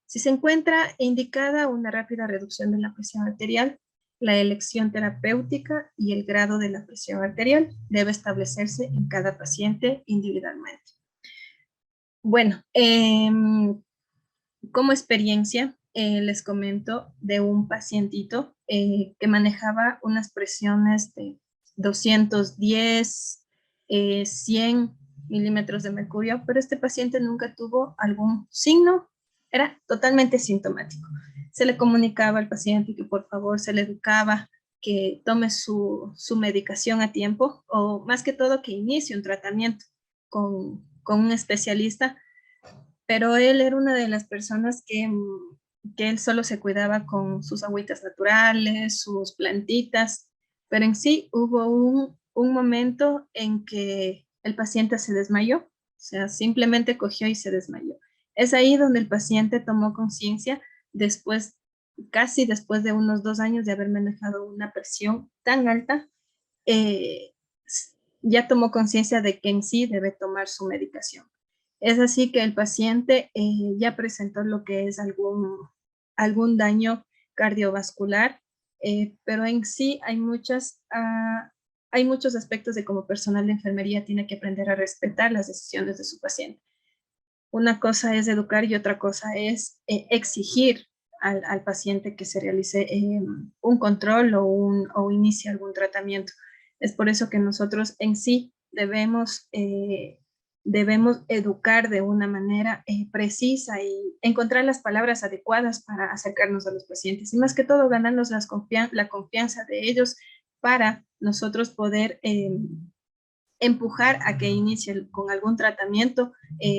Si se encuentra indicada una rápida reducción de la presión arterial, la elección terapéutica y el grado de la presión arterial debe establecerse en cada paciente individualmente. Bueno, como experiencia, les comento de un pacientito que manejaba unas presiones de 210, 100 milímetros de mercurio, pero este paciente nunca tuvo algún signo, era totalmente sintomático. Se le comunicaba al paciente que por favor se le educaba que tome su medicación a tiempo, o más que todo que inicie un tratamiento con un especialista, pero él era una de las personas que él solo se cuidaba con sus agüitas naturales, sus plantitas, pero en sí hubo un momento en que el paciente se desmayó, o sea, simplemente cogió y se desmayó. Es ahí donde el paciente tomó conciencia después, casi después de unos 2 años de haber manejado una presión tan alta, eh, ya tomó conciencia de que en sí debe tomar su medicación. Es así que el paciente ya presentó lo que es algún daño cardiovascular, pero en sí hay muchos aspectos de cómo personal de enfermería tiene que aprender a respetar las decisiones de su paciente. Una cosa es educar y otra cosa es exigir al paciente que se realice un control o inicie algún tratamiento. Es por eso que nosotros en sí debemos educar de una manera precisa y encontrar las palabras adecuadas para acercarnos a los pacientes y más que todo ganarnos la confianza de ellos para nosotros poder empujar a que inicie con algún tratamiento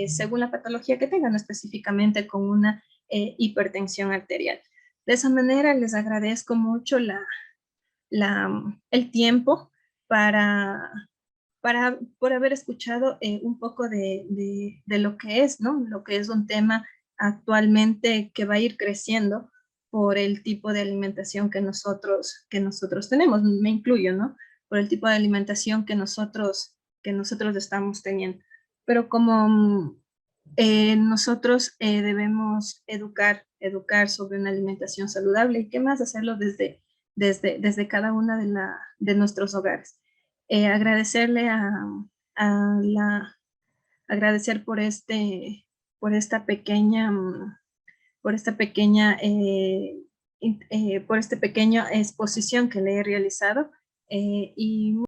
según la patología que tengan, específicamente con una hipertensión arterial. De esa manera les agradezco mucho el tiempo para, por haber escuchado un poco de lo que es, ¿no? Lo que es un tema actualmente que va a ir creciendo por el tipo de alimentación que nosotros tenemos, me incluyo, ¿no? Por el tipo de alimentación que nosotros estamos teniendo. Pero como nosotros debemos educar sobre una alimentación saludable y qué más hacerlo desde cada una de nuestros hogares. Agradecerle agradecer por esta pequeña, por esta pequeña, por esta pequeña exposición que le he realizado y